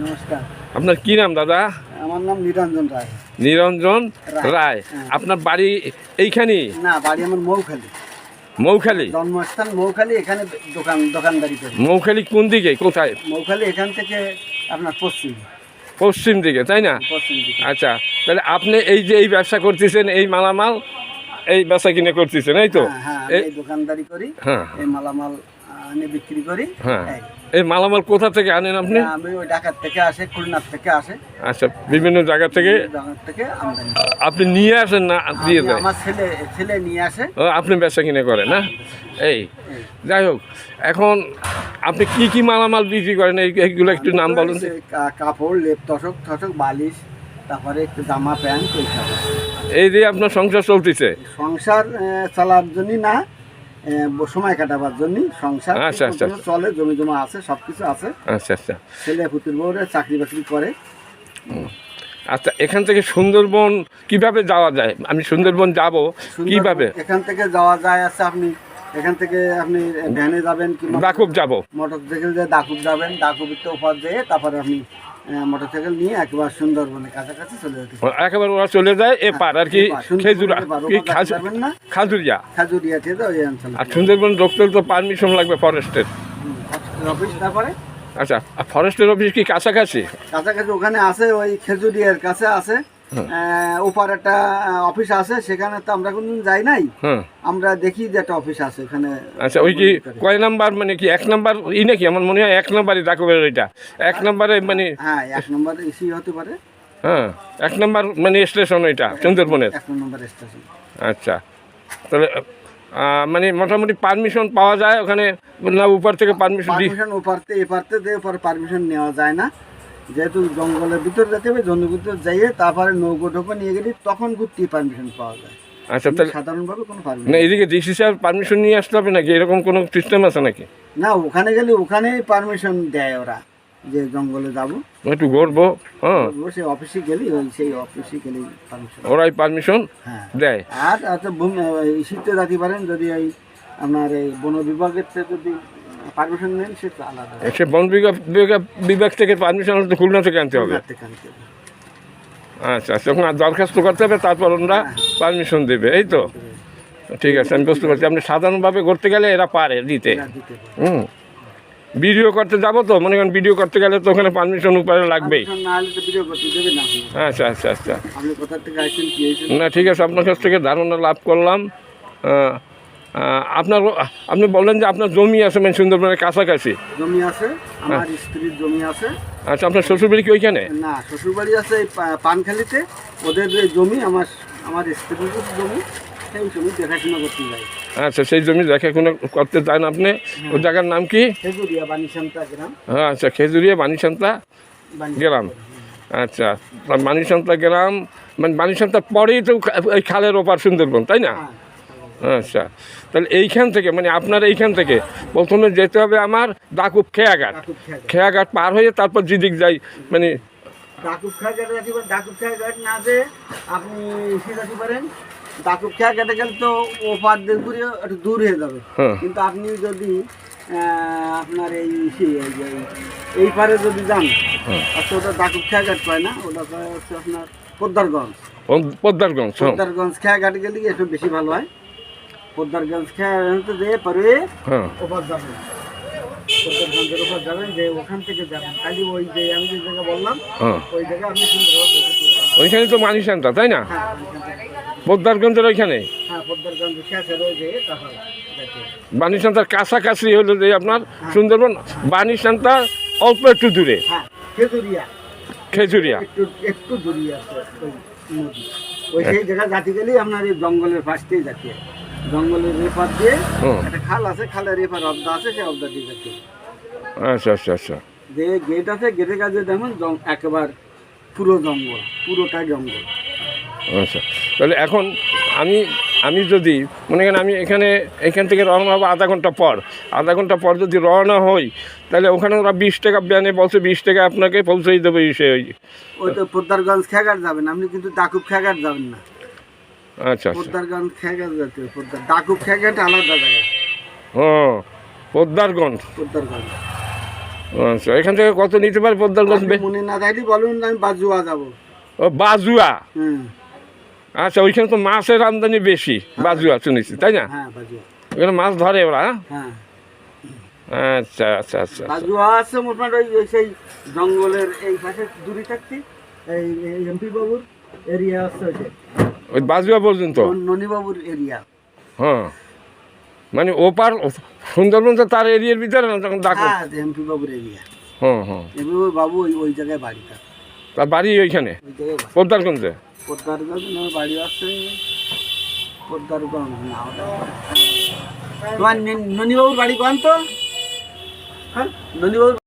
নমস্কার। আপনার কি নাম দাদা? আমার নাম নিরঞ্জন রায়। নিরঞ্জন রায়। হ্যাঁ। আপনার বাড়ি এইখানেই? না, বাড়ি আমার মৌখালী। মৌখালী? জন্মস্থান মৌখালী, এখানে দোকানদারি করি। মৌখালী কোন দিকে, কোথায়? মৌখালী এখান থেকে আপনার পশ্চিম দিকে, তাই না? পশ্চিম দিকে। আচ্ছা, তাহলে আপনি এই যে এই ব্যবসা করতেছেন, এই মালামাল এই বেচা কিনে করতেছেন, এই তো? হ্যাঁ, আমি এই দোকানদারি করি। হ্যাঁ, এই মালামাল আনে বিক্রি করি। হ্যাঁ। এই। এই মালামাল কোথা থেকে আনেন আপনি? আমি ওই ঢাকার থেকে আসে, খুলনার থেকে আসে। আচ্ছা, বিভিন্ন জায়গা থেকে আমদানি। আপনি নিয়ে আসেন না দিয়ে দেন? আমার ছেলে নিয়ে আসে। ও, আপনি বেচা কিনে করেন না? এই যাই হোক, এখন আপনি কি কি মালামাল বিক্রি করেন এইগুলো একটু নাম বলুন। কাপড়, লেপ, তসক, বালিশ, তারপরে একটু জামা প্যান্ট, এই দিয়ে আপনার সংসার চলতেছে? সংসার চালার জন্য না, সময় কাটাবার জন্য সংসার। আচ্ছা, আচ্ছা, চলে, জমি জমা আছে, সবকিছু আছে। আচ্ছা আচ্ছা। ছেলে পুতুল বউরে চাকরি বাকরি করে। আচ্ছা, এখান থেকে সুন্দরবন কিভাবে যাওয়া যায়? আমি সুন্দরবন যাব কিভাবে? এখান থেকে যাওয়া যায় আছে, আপনি এখান থেকে আপনি ভ্যানে যাবেন কি দাকুব যাব? মোটরসাইকেল দিয়ে দাকুব যাবেন, দাকুবের তো ওপার দিয়ে তারপরে আপনি মোটরসাইকেল নিয়ে একবার সুন্দরবনের কাছাকাছি চলে যেতে। একেবারে ওরা চলে যায় এপার আর কি, খাজুরিয়া ঠিক আছে, ওই অঞ্চল। আর সুন্দরবন ঢুকতে তো পারমিশন লাগবে ফরেস্টের অফিস। তারপরে আচ্ছা, ফরেস্টের অফিস কি কাছাকাছি? কাছাকাছি ওখানে আছে, ওই খেজুরিয়ার কাছে আছে। ওপার একটা অফিস আছে, সেখানে তো আমরা কোনদিন যাই নাই। আমরা দেখি যে একটা অফিস আছে এখানে। আচ্ছা, ওই কি কয় নাম্বার, মানে কি 1 নাম্বার নাকি? আমার মনে হয় 1 নাম্বারই দাকুবের ওইটা 1 নাম্বারে, মানে হ্যাঁ 1 নম্বর ইসি হতে পারে। হ্যাঁ, 1 নাম্বার মানে স্টেশন ওইটা সুন্দরবনের। 1 নম্বর স্টেশন। আচ্ছা, তাহলে মানে মোটামুটি পারমিশন পাওয়া যায় ওখানে না? উপর থেকে পারমিশন এপারতে দিয়ে পরে পারমিশন নেওয়া যায় না, যেহেতু জঙ্গলের ভিতর যেতে হবে। জঙ্গলের ভিতর যাইয়ে তারপরে নৌকো ঢোকো নিয়ে গেলে তখন ঘুরতে পারমিশন পাওয়া যায়। আচ্ছা, তাহলে সাধারণভাবে কোনো পারমিশন না? এদিকে ডিসি সাহেব পারমিশন নিয়ে আসতে হবে নাকি? এরকম কোনো সিস্টেম আছে নাকি? না, ওখানে গেলে ওখানেই পারমিশন দেয় ওরা, যে জঙ্গলে যাবো একটু ঘুরবো। হ্যাঁ, সেই অফিসে গেলি, সেই অফিসে গেলে পারমিশন, ওরাই পারমিশন দেয়। আর আচ্ছা ইসিতে যেতে পারেন যদি এই আপনার এই বন বিভাগের থেকে যদি পারমিশন নেন, সেটা আলাদা। সে বন বিভাগ থেকে পারমিশন তো খুলনা থেকে আনতে হবে। আচ্ছা, তখন দরখাস্ত করতে হবে, তারপর ওরা পারমিশন দেবে, এই তো? ঠিক আছে, আমি বুঝতে পারছি। আপনি সাধারণভাবে করতে গেলে এরা পারে দিতে। ভিডিও করতে যাবো তো, মনে করেন ভিডিও করতে গেলে তো ওখানে পারমিশন উপরে লাগবেই। আচ্ছা আচ্ছা আচ্ছা, না ঠিক আছে, আপনার কাছ থেকে ধারণা লাভ করলাম। আপনি বললেন যে আপনার জমি আছে, মানে সুন্দরবনের কাছাকাছি জমি আছে, আমার স্ত্রীর জমি আছে। আচ্ছা, আপনার শ্বশুরবাড়ি কি ওইখানে? না, শ্বশুরবাড়ি আছে এই পানখালিতে। ওদের জমি আমার স্ত্রীর জমি, সেই জমি দেখাশোনা করতে যাই। আচ্ছা, সেই জমি দেখাশোনা করতে চান আপনি? ওই জায়গার নাম কি? খেজুরিয়া বানিসান্তা গ্রাম। হ্যাঁ, আচ্ছা, খেজুরিয়া বানিসান্তা গ্রাম। আচ্ছা, বানিসান্তা গ্রাম, মানে বানিসান্তার পরেই তো ওই খালের ওপার সুন্দরবন, তাই না? আচ্ছা, তাহলে এইখান থেকে, মানে আপনার এইখান থেকে প্রথমে যেতে হবে আমার দাকুব খেয়াঘাট পার হয়ে তারপর যেদিক যাই, মানে দাকুব খেয়াঘাট না যে আপনি যেতে পারেন। দাকুব খেয়াঘাটে গেলে তো ওপার দিয়ে ঘুরে একটু দূর হয়ে যাবে। কিন্তু আপনি যদি আপনার এই পারে যদি যান, আচ্ছা, ওটা দাকুব খেয়াঘাট পায় না, ওটা হচ্ছে আপনার পদ্মারগঞ্জ খেয়াঘাট গেলে একটু বেশি ভালো হয়। পদ্মারগঞ্জ খেয়াঘাট দিয়ে পরে ওপার যাবেন, পদ্মারগঞ্জের ওপার যাবেন, যে ওখান থেকে যাবেন খালি ওই যে আমি যে জায়গা বললাম, ওই জায়গায় আপনি ওইখানে তো বানিসান্তা, তাই না? পদ্মারগঞ্জের ওইখানে। পদ্মারগঞ্জ বানিসান্তার কাছাকাছি হলো যে আপনার সুন্দরবন। বানিসান্তা অল্প একটু দূরে। খেজুরিয়া একটু দূরে আছে ওই সেই জায়গা যাতে গেলেই আপনার এই জঙ্গলের পাশ দিয়ে যাচ্ছে। জঙ্গলের রেপার দিয়ে একটা খাল আছে, খালের রেপার অবদা আছে, সেই অবদা দিয়ে যাচ্ছে। আচ্ছা আচ্ছা আচ্ছা, যে গেট আছে, গেটের কাছে দেখুন একেবারে পুরো জঙ্গল, পুরোটাই জঙ্গল। আচ্ছা, তাহলে এখন আমি যদি মনে করেন আমি এখান থেকে রওনা হবো আধা ঘন্টা পর যদি রওনা হই, তাহলে ওখানে ওরা 20 টাকা ব্যানে বলছে, 20 টাকা আপনাকে পৌঁছেই দেবে। ওই তো পদ্মারগঞ্জ খেয়াঘাট যাবেন আপনি, কিন্তু দাকুব খেয়াঘাট যাবেন না। আচ্ছা, পদ্মারগঞ্জ খেয়াঘাট যেতে হবে, দাকুব খেয়াঘাট আলাদা জায়গা। পদ্মারগঞ্জ। আচ্ছা, এখান থেকে কত নিতে পারে পদ্মারগঞ্জ? আপনি মনে না থাকলে বলুন, আমি বাজুয়া যাবো। ও বাজুয়া, হুম, আচ্ছা, ওইখানে তো মাছের আমদানি বেশি, বাজুয়া শুনেছি, তাই না? হ্যাঁ বাজুয়া, ওখানে মাছ ধরে ওরা, হ্যাঁ? হ্যাঁ আচ্ছা আচ্ছা আচ্ছা। বাজুয়া আছে মোটামুটি ওই সেই জঙ্গলের এই পাশে দূরে থাকতে, এই এমপি বাবুর এরিয়া আছে ওই যে ওই বাজুয়া পর্যন্ত? ননীবাবুর এরিয়া। হ্যাঁ, মানে ওপার সুন্দরবন তো তার এরিয়ার ভিতরে না, তখন ডাকো। হ্যাঁ, এমপি বাবুর এরিয়া। হ্যাঁ হ্যাঁ, এমপি বাবু ওই জায়গায় বাড়ি, তার বাড়ি ওইখানে ওই জায়গায় বাড়ি। পদ্মারগঞ্জে? পদ্মারগঞ্জ বাড়ি আছে, পদ্মারগঞ্জ না ওটা। তোমার ননীবাবুর বাড়ি কোন তো? হ্যাঁ, ননীবাবুর